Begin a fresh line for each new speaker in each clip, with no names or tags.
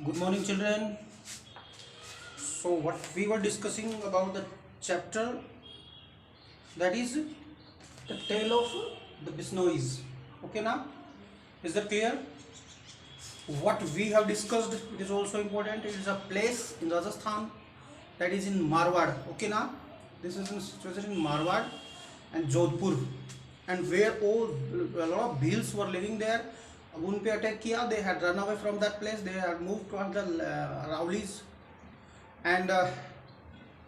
Good morning, children. So, what we were discussing about the chapter that is the tale of the Bisnois. Okay, now is that clear? What we have discussed, it is also important. It is a place in Rajasthan that is in Marwad. Okay, now this is situated in Marwad and Jodhpur, and where a lot of Bhils were living there. अब उन पे attack किया. They had run away from that place. They had moved toward the Rowlies, and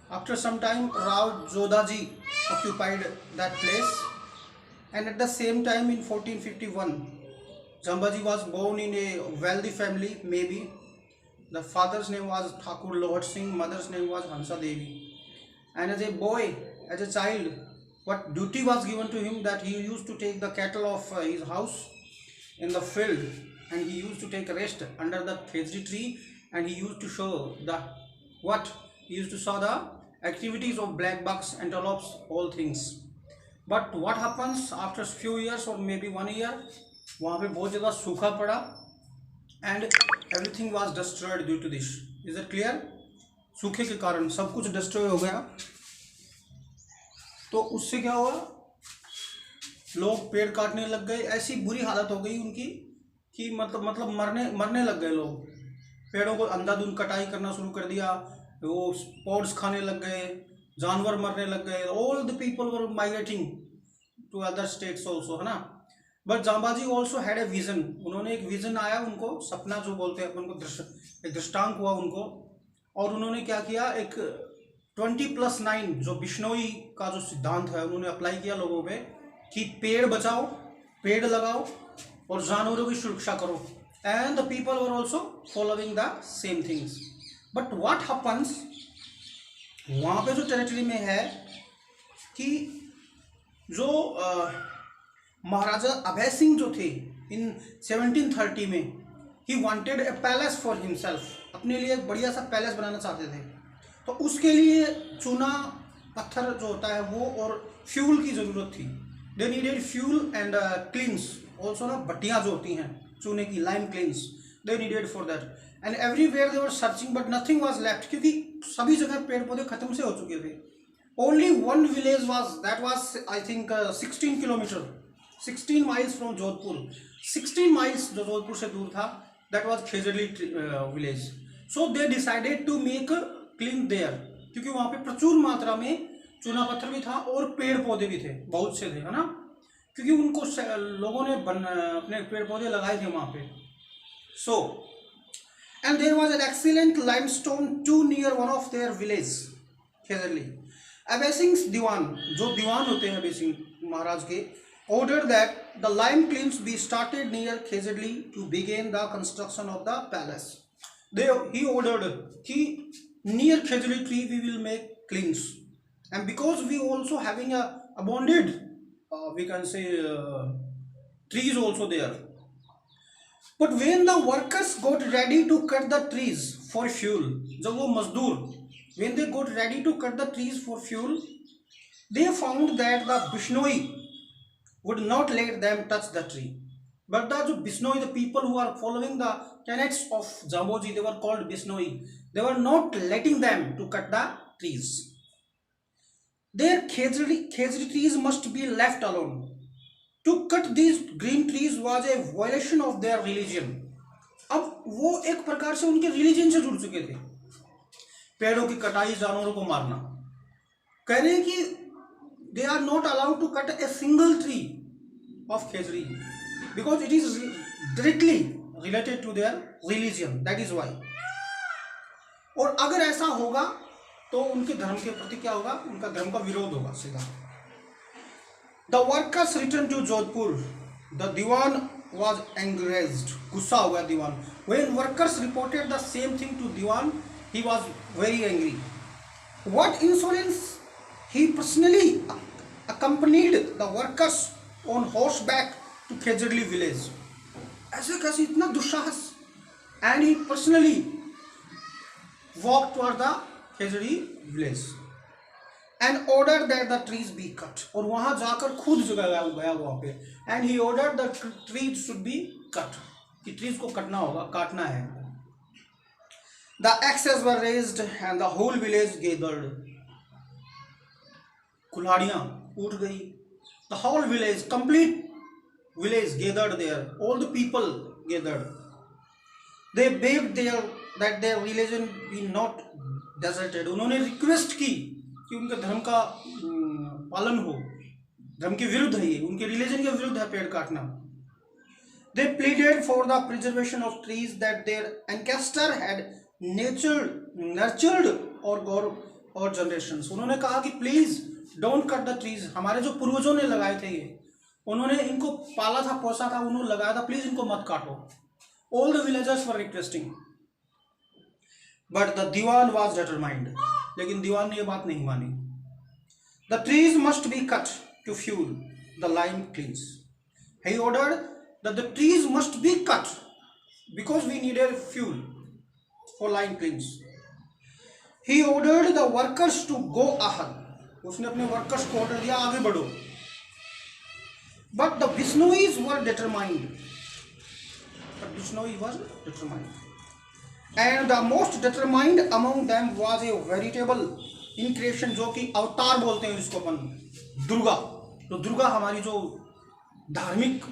after some time Rao Jodaji occupied that place, and at the same time in 1451 Jambaji was born in a wealthy family. Maybe the father's name was Thakur Lohar Singh, mother's name was Hansa Devi, and as a boy, as a child, what duty was given to him that he used to take the cattle of his house in the field, and he used to take rest under the khejri tree, and he used to show the activities of black bucks, antelopes, all things. But what happens after few years or maybe 1 year, वहाँ पे बहुत ज़्यादा सूखा पड़ा, and everything was destroyed due to this. Is that clear? सूखे के कारण सब कुछ destroy हो गया. तो उससे क्या हुआ, लोग पेड़ काटने लग गए. ऐसी बुरी हालत हो गई उनकी कि मतलब मरने लग गए लोग. पेड़ों को अंधाधुंध कटाई करना शुरू कर दिया, वो पॉड्स खाने लग गए, जानवर मरने लग गए. All the people were migrating to other states also, है ना. But Jambaji also had a vision. उन्होंने एक विजन आया उनको, सपना जो बोलते हैं अपन को, एक दृष्टांत हुआ उनको, और उन्होंने क्या किया, एक 20+9 जो बिश्नोई का जो सिद्धांत है उन्होंने अप्लाई किया लोगों पे कि पेड़ बचाओ, पेड़ लगाओ और जानवरों की सुरक्षा करो. And the people were also following the same things. But what happens, वहाँ पे जो टेरिटरी में है कि जो महाराजा अभय सिंह जो थे इन 1730 में, he wanted A palace for himself. अपने लिए एक बढ़िया सा पैलेस बनाना चाहते थे. तो उसके लिए चूना पत्थर जो होता है वो और फ्यूल की ज़रूरत थी. They needed fuel and kilns also, ना भट्टियाँ जो होती हैं चूने की, lime kilns, they needed for that. And everywhere they were searching but nothing was left, क्योंकि सभी जगह पेड़ पौधे खत्म से हो चुके थे. Only one village was, that was I think 16 kilometre, 16 miles from Jodhpur. 16 miles जो जोधपुर से दूर था, that was Khejarli village. So they decided to make clean there, क्योंकि वहाँ पे प्रचुर मात्रा में चूना पत्थर भी था और पेड़ पौधे भी थे, बहुत से थे, है ना. क्योंकि उनको लोगों ने अपने पेड़ पौधे लगाए थे वहाँ पे. So and there was an excellent limestone to near one of their village Khejarli. Abhay Singh Diwan, जो दीवान होते हैं अभय सिंह महाराज के, ordered that the lime kilns be started near Khezerli to begin the construction of the palace. He ordered कि near Khezerli tree we will make kilns, and because we also having a abundant we can say trees also there. But when the workers got ready to cut the trees for fuel, जब वो मजदूर when they got ready to cut the trees for fuel, they found that the Bishnoi would not let them touch the tree. But the Bishnoi, the people who are following the tenets of Jamboji, they were called Bishnoi. They were not letting them to cut the trees. Their khejri trees must be left alone. To cut these green trees was a violation of their religion. अब वो एक प्रकार से उनके religion से जुड़ चुके थे. पेड़ों की कटाई, जानवरों को मारना. कह रहे हैं कि they are not allowed to cut a single tree of khejri because it is directly related to their religion. That is why. और अगर ऐसा होगा तो उनके धर्म के प्रति क्या होगा, उनका धर्म का विरोध होगा सीधा. The workers returned to Jodhpur. The Diwan was enraged. गुस्सा हो गया दीवान. When workers reported the same thing to Diwan, he was very angry. What insolence! He personally accompanied the workers on horseback to Khezerli village. ऐसे कैसे, इतना दुस्साहस. And he personally walked toward the Khezerli village and ordered that the trees be cut. और वहाँ जाकर खुद जगह गया वहाँ पे. And he ordered the trees should be cut. कि trees को कटना होगा, काटना है. The axes were raised and the whole village gathered. कुल्हाड़ियां उठ गई. The whole village, complete village gathered there. All the people gathered. They begged that their religion be not deserted. उन्होंने request की कि उनके धर्म का पालन हो. धर्म के विरुद्ध है ये, उनके रिलीजन के विरुद्ध है पेड़ काटना. They pleaded for the preservation of trees that their ancestor had nurtured or generations. उन्होंने कहा कि please don't cut the trees. हमारे जो पूर्वजों ने लगाए थे ये, उन्होंने इनको पाला था, पोसा था, उन्होंने लगाया था, प्लीज इनको मत काटो. All the villagers were requesting, but the Diwan was determined. लेकिन दीवान ने ये बात नहीं मानी. The trees must be cut to fuel the lime kilns. He ordered that the trees must be cut because we needed fuel for lime kilns. He ordered the workers to go ahead. उसने अपने workers को order दिया, आगे बढ़ो. But the Bisnois were determined. And the most determined among them was a veritable increation, जो कि अवतार बोलते हैं इसको अपन, दुर्गा. तो दुर्गा हमारी जो धार्मिक,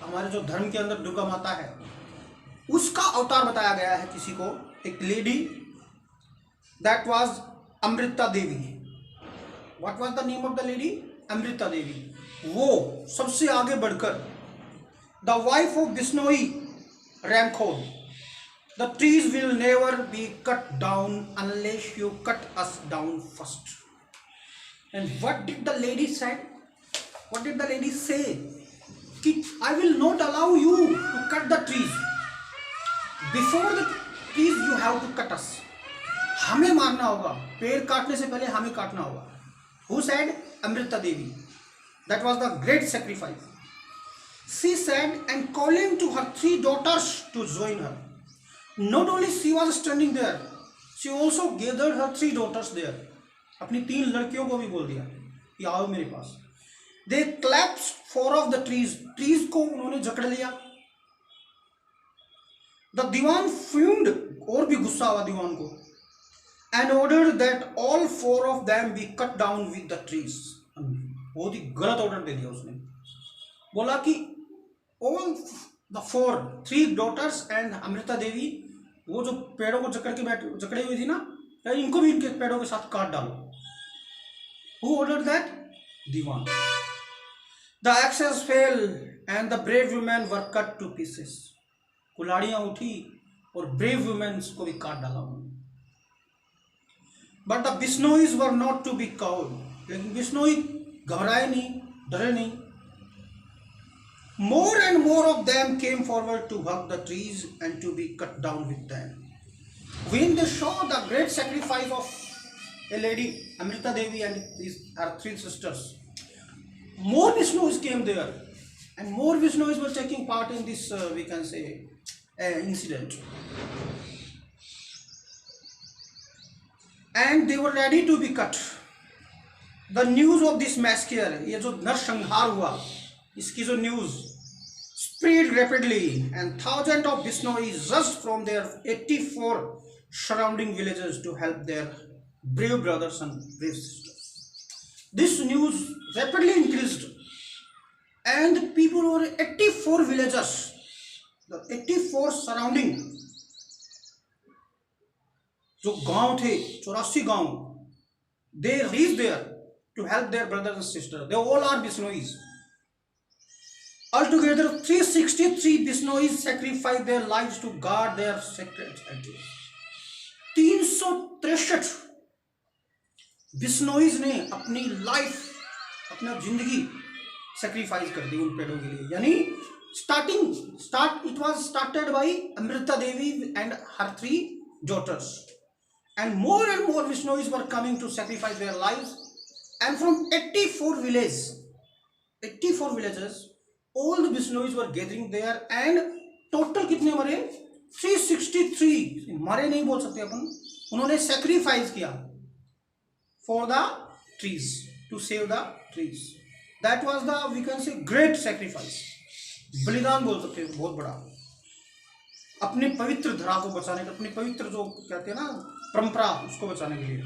हमारे जो धर्म के अंदर दुर्गा माता है, उसका अवतार बताया गया है किसी को, एक lady. That was Amrita Devi. What was the name of the lady? Amrita Devi. वो सबसे आगे बढ़कर, the wife of Bishnoi Ramkhor, the trees will never be cut down unless you cut us down first. And what did the lady say? What did the lady say? कि I will not allow you to cut the trees. Before the trees you have to cut us. हमें मारना होगा, पेड़ काटने से पहले हमें काटना होगा. Who said? Amrita Devi. That was the great sacrifice. She said, and calling to her 3 daughters to join her. Not only she was standing there, she also gathered her 3 daughters there. अपनी 3 लड़कियों को भी बोल दिया कि आओ मेरे पास. They clasped 4 of the trees. Trees को उन्होंने जकड़ लिया. The Diwan fumed, और भी गुस्सा हुआ दीवान को, and ordered that all 4 of them be cut down with the trees. बहुत ही गलत ऑर्डर दे दिया उसने. बोला कि all the 3 daughters and Amrita Devi, वो जो पेड़ों को जकड़े हुई थी ना, इनको भी इनके पेड़ों के साथ काट डालो. Who ordered that? Diwan. The axes fell and the brave women were cut to pieces. कुल्हाड़ियां उठी और brave women को भी काट डाला उन्होंने. But the Bisnois were not to be cowed. लेकिन बिश्नोई घबराए नहीं, डरे नहीं. More and more of them came forward to hug the trees and to be cut down with them. When they saw the great sacrifice of a lady, Amrita Devi, and her 3 sisters, more Vishnois came there, and more Vishnois were taking part in this, we can say, incident. And they were ready to be cut. The news of this massacre, ये जो नरसंहार हुआ, इसकी जो news spread rapidly, and thousands of Bisnois rushed from their 84 surrounding villages to help their brave brothers and brave sisters. This news rapidly increased, and the people were 84 villagers, the 84 surrounding जो गांव थे, 84 गांव, they reached there to help their brothers and sisters. They all are Bisnois. Altogether, 363 Bisnois sacrificed their lives to guard their sacred edges. 363 बिश्नोइज ने अपनी life, अपना जिंदगी sacrifice कर दी उन पेड़ों के लिए. यानी it was started by Amrita Devi and her 3 daughters, and more Vishnois were coming to sacrifice their lives, and from 84 villages, all the Vishnois were gathering there, and total कितने मरे? 363. मरे नहीं बोल सकते अपन, उन्होंने sacrifice किया for the trees, to save the trees. That was the, we can say, great sacrifice. बलिदान बोल सकते हैं, बहुत बड़ा. अपनी पवित्र धरा को बचाने के, अपनी पवित्र जो कहते हैं ना परंपरा, उसको बचाने के लिए।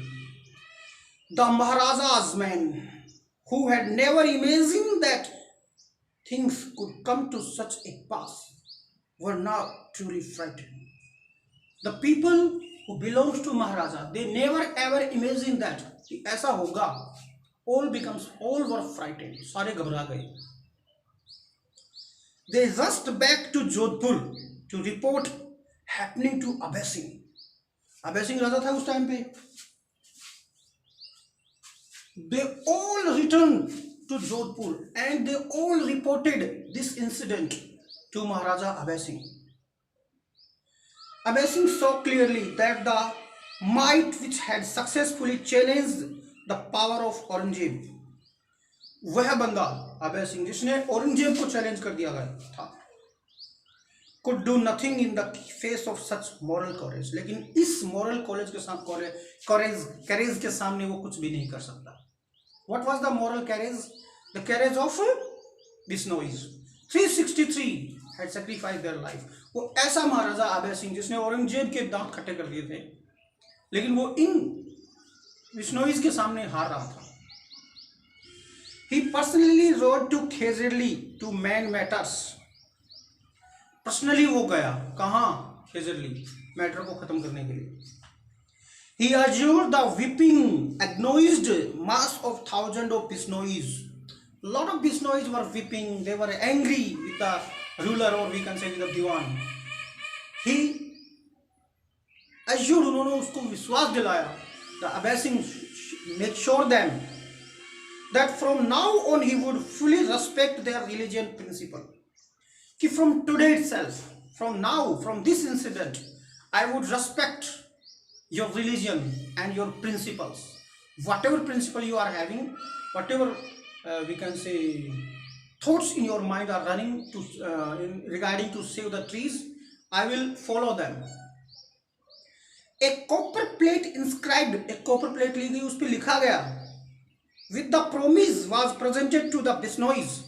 The maharaja's man who had never imagined that things could come to such a pass were now truly frightened. The people who belongs to Maharaja, they never ever imagined that कि ऐसा होगा। all were frightened, सारे घबरा गए। They rushed back to Jodhpur to report happening to Abhay Singh. Abhay Singh राजा था उस time पे। They all returned to Jodhpur and they all reported this incident to Maharaja Abhay Singh. Abhay Singh saw clearly that the might which had successfully challenged the power of Aurangzeb, वह बंदा अभय सिंह जिसने औरंगजेब को challenge कर दिया गया था, could do nothing in the face of such moral courage. लेकिन इस moral courage के सामने, courage के सामने वो कुछ भी नहीं कर सकता। What was the moral courage? The courage of Bisnois. 363 had sacrificed their life. वो ऐसा महाराजा अभय सिंह जिसने औरंगजेब के दांत खट्टे कर दिए थे, लेकिन वो इन बिश्नोईज के सामने हार रहा था। He personally rode to Khezerli to man matters. Personally वो गया कहाँ? खेजरली, मैटर को खत्म करने के लिए। He adjured the weeping, agonized mass of thousands of Bisnois. A lot of Bisnois were weeping. They were angry with the ruler, or we can say with the Diwan. He assured, उन्होंने उसको विश्वास दिलाया, the Abhay Singh make sure them that from now on he would fully respect their religion principle. कि from today itself, from now, from this incident, I would respect your religion and your principles. Whatever principle you are having, whatever we can say thoughts in your mind are running to regarding to save the trees, I will follow them. A copper plate inscribed, एक copper plate ली गई, उस पे लिखा गया, with the promise was presented to the Bisnois.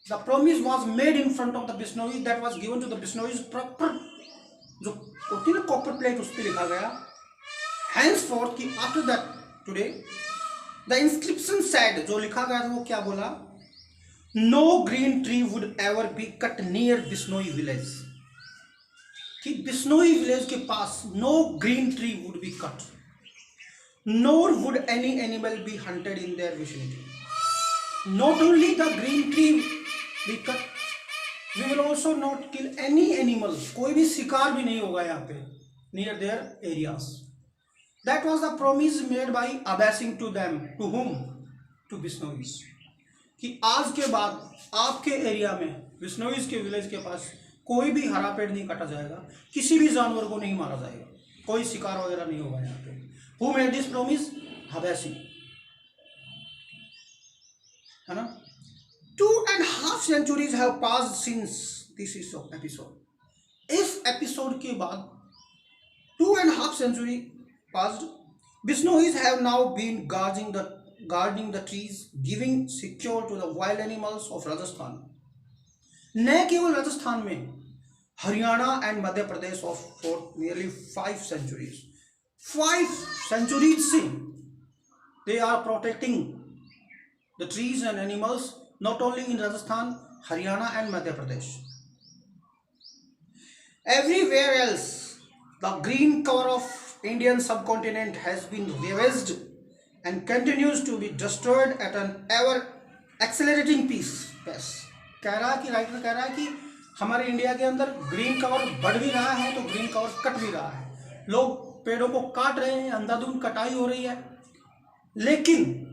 The promise was made in front of the Bisnois, that was given to the Bisnois proper, जो होती ना copper plate, उस पर लिखा गया henceforth कि after that today the inscription said, जो लिखा गया था वो क्या बोला? No green tree would ever be cut near Bisnoi village. कि बिश्नोई विलेज के पास no green tree would be cut, nor would any animal be hunted in their vicinity. Not only the green tree be cut, we will also not kill any animal. कोई भी शिकार भी नहीं होगा यहाँ पे near their areas. That was the promise made by Abhay Singh to them. To whom? To Bisnois. कि आज के बाद आपके एरिया में, बिश्नोईज के विलेज के पास कोई भी हरा पेड़ नहीं काटा जाएगा, किसी भी जानवर को नहीं मारा जाएगा, कोई शिकार वगैरह नहीं होगा यहाँ पे। Who made this promise? Abhay Singh, है ना? 2.5 centuries have passed since this is episode. इस एपिसोड के बाद 2.5 century passed. Bisnois have now been guarding the trees, giving secure to the wild animals of Rajasthan. न केवल राजस्थान में, Haryana and Madhya Pradesh of for nearly 5 centuries. 5 centuries से they are protecting the trees and animals, not only in Rajasthan, Haryana and Madhya Pradesh. Everywhere else, the green cover of Indian subcontinent has been ravaged and continues to be destroyed at an ever accelerating pace. कह रहा है कि writer कह रहा है कि हमारे India के अंदर ग्रीन कवर बढ़ भी रहा है तो ग्रीन कवर कट भी रहा है, लोग पेड़ों को काट रहे हैं, अंधाधुंध कटाई हो रही है, लेकिन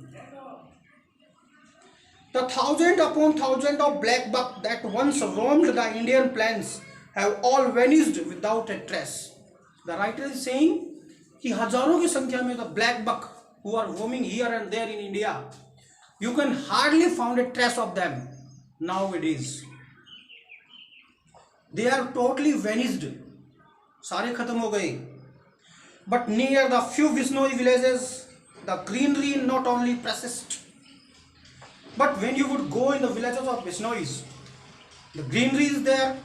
the thousand upon thousand of black buck that once roamed the Indian plains have all vanished without a trace. The writer is saying कि हजारों की संख्या में the black buck who are roaming here and there in India, you can hardly find a trace of them nowadays. They are totally vanished, सारे खत्म हो गए. But near the few Bisnoi villages, the greenery not only persists, but when you would go in the villages of Bisnois, the greenery is there,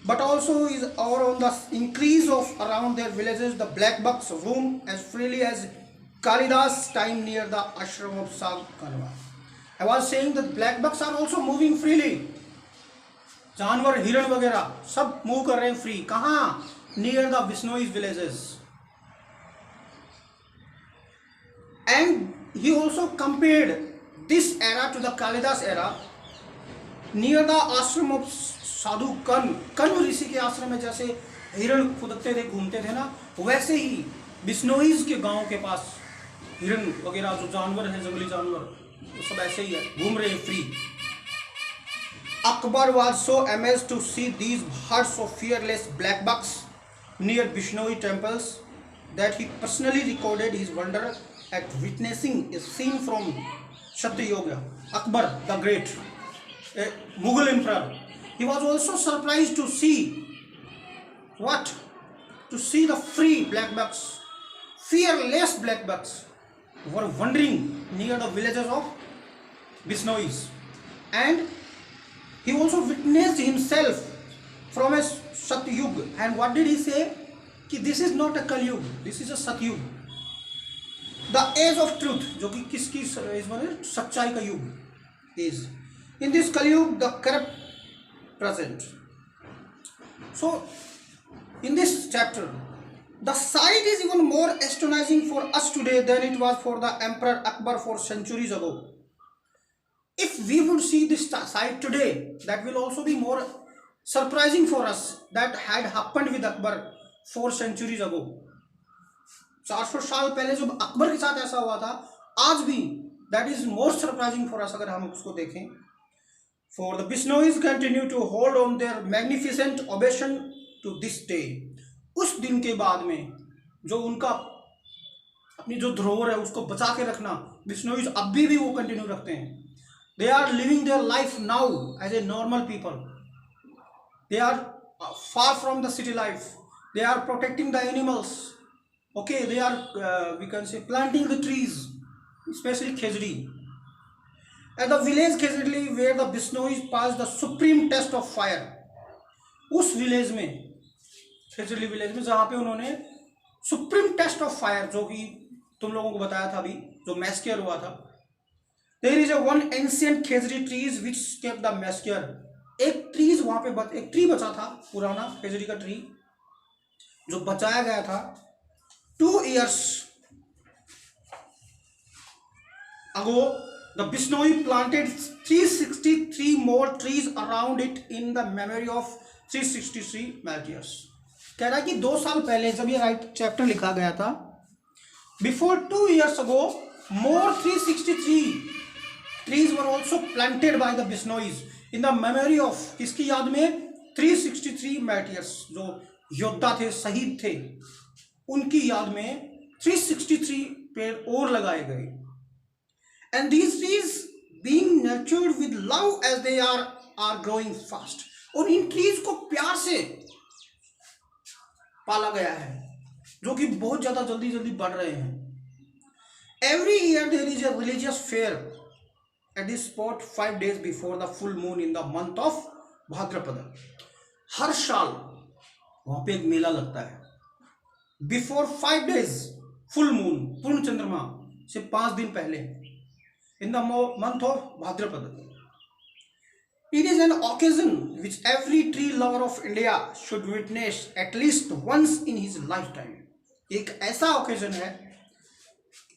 but also is or on the increase of around their villages. The black bucks roam as freely as Kalidas time near the ashram of Sagkanwa. I was saying that black bucks are also moving freely. जानवर हिरण वगैरह सब move कर रहे हैं free. कहाँ? Near the Bishnois villages. And he also compared this era to the Kalidas era. Near the ashram of साधु कण्व ऋषि के आश्रम में जैसे हिरण फुदकते थे, घूमते थे ना, वैसे ही बिश्नोईज के गांव के पास हिरण वगैरह जो जानवर हैं, जंगली जानवर, वो सब ऐसे ही है, घूम रहे हैं free. Akbar was so amazed to see these herds of fearless black bucks near Bishnoi temples that he personally recorded his wonder at witnessing a scene from Satyayuga. Akbar the Great, a Mughal emperor, he was also surprised to see what? To see the free black bucks, fearless black bucks, were wandering near the villages of Bishnois. And he also witnessed himself from a Satyug. And what did he say? कि this is not a Kalyug, this is a Satyug. The age of truth, जो कि किसकी सच्चाई का युग is. In this Kalyug, the corrupt present. So, in this chapter, the sight is even more astonishing for us today than it was for the Emperor Akbar 4 centuries ago. If we would see this sight today, that will also be more surprising for us that had happened with Akbar 4 centuries ago. 400 साल पहले जब अकबर के साथ ऐसा हुआ था, आज भी that is more surprising for us अगर हम उसको देखें. For the Bishnois continue to hold on their magnificent obeisance to this day. उस दिन के बाद में जो उनका अपनी जो धरोहर है उसको बचा के रखना, बिश्नोईज अभी भी वो कंटिन्यू रखते हैं. They are living their life now as a normal people. They are far from the city life. They are protecting the animals. Okay, they are we can say planting the trees, especially Khejri. At the village Khejri where the Bishnois passed the supreme test of fire. उस village में, खेजड़ी village में, जहाँ पे उन्होंने supreme test of fire, जो कि तुम लोगों को बताया था अभी, जो मैस्क्योर हुआ था. There is a one ancient Khejri trees which kept the massacre. एक ट्रीज वहां पे एक ट्री बचा था, पुराना खेजड़ी का ट्री जो बचाया गया था. 2 years ago, the Bishnoi planted 363 more trees around it in the memory of 363 martyrs. कह रहा है कि 2 साल पहले जब ये राइट चैप्टर लिखा गया था, before 2 years ago, more 363 trees were also planted by the Bishnois in the memory of, किसकी याद में? 363 martyrs, जो योद्धा थे, शहीद थे, उनकी याद में 363 पेड़ और लगाए गए. And these trees being nurtured with love as they are growing fast. और इन ट्रीज को प्यार से पाला गया है, जो कि बहुत ज्यादा जल्दी जल्दी बढ़ रहे हैं. Every year there is a religious fair at this spot 5 days before the full moon in the month of Bhadrapada. हर साल वहां पे एक मेला लगता है. Before 5 days, full moon, पूर्ण चंद्रमा से 5 दिन पहले, in the month of Bhadrapada. It is an occasion which every tree lover of India should witness at least once in his lifetime. एक ऐसा occasion है,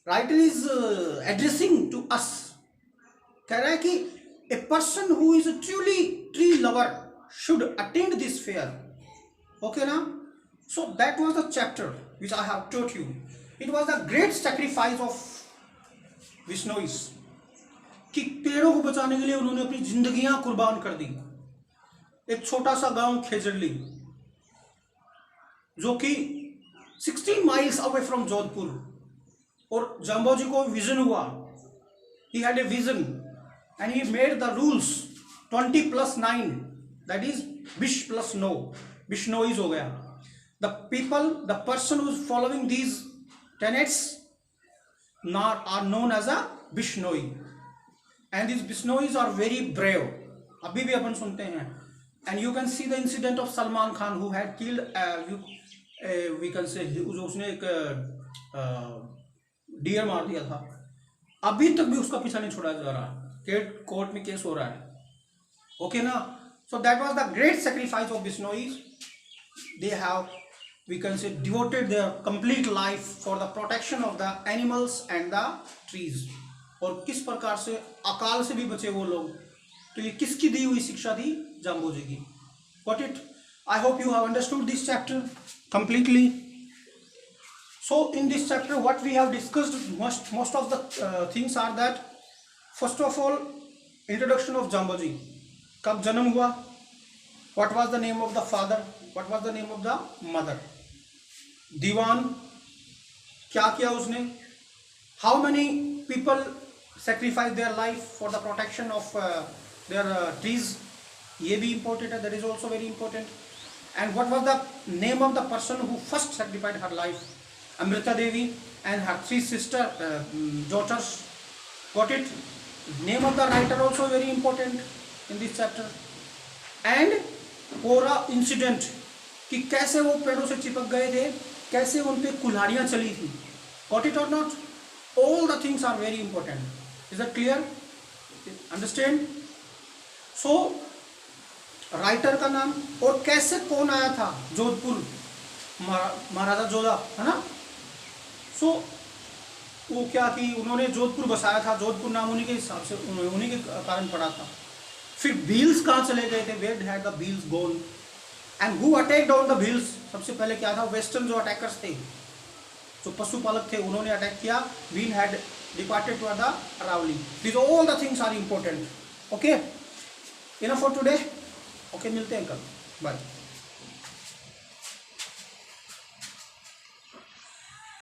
writer is addressing to us. कह रहा है कि a person who is a truly tree lover should attend this fair. Okay ना? So that was the chapter which I have taught you. It was the great sacrifice of Bishnois. कि पेड़ों को बचाने के लिए उन्होंने अपनी जिंदगियां कुर्बान कर दी. एक छोटा सा गांव खेजड़ली जो कि 16 miles away from जोधपुर, और जाम्बोजी को विजन हुआ. He had a vision and he made the rules 20+9, that is Bish plus no, Bishnois हो गया. The people, the person who is following these tenets are known as a Bishnoi. And these Bishnois are very brave. अभी भी अपन सुनते हैं and you can see the incident of Salman Khan who had killed we can say उसने एक dear मार दिया था, अभी तक भी उसका पीछा नहीं छोड़ा जा रहा, कोर्ट में केस हो रहा है. ओके ना. So that was the great sacrifice of Bisnois. They have, we can say, devoted their complete life for the protection of the animals and the trees. और किस प्रकार से अकाल से भी बचे वो लोग. तो ये किसकी दी हुई शिक्षा थी? जाम्बोजी की. Got it? I hope you have understood this chapter completely. So in this chapter what we have discussed, most of the things are that, first of all, introduction of Jamboji. कब जन्म हुआ? What was the name of the father? What was the name of the mother? दीवान क्या किया उसने? How many people sacrifice their life for the protection of their trees? ये भी important है, that is also very important. And what was the name of the person who first sacrificed her life? Amrita Devi and her 3 daughters. Got it? Name of the writer also very important in this chapter. And पूरा incident कि कैसे वो पेड़ों से चिपक गए थे, कैसे उन पे कुल्हाड़ियाँ चली थी. Got it or not? All the things are very important. Is that clear? Understand? So writer का नाम और कैसे कौन आया था जोधपुर, महाराजा जोधा है ना. सो वो क्या कि उन्होंने जोधपुर बसाया था, जोधपुर नाम उन्हीं के हिसाब से, उन्हीं के कारण पड़ा था. फिर भील्स कहाँ चले गए थे? Where had the Bhils gone and who attacked on the Bhils? सबसे पहले क्या था? वेस्टर्न जो अटैकर्स थे, जो पशुपालक थे, उन्होंने अटैक किया. Bhil had departed to the Aravalli. This all the things are important. Okay, enough for today. Okay, मिलते हैं कल. बाय.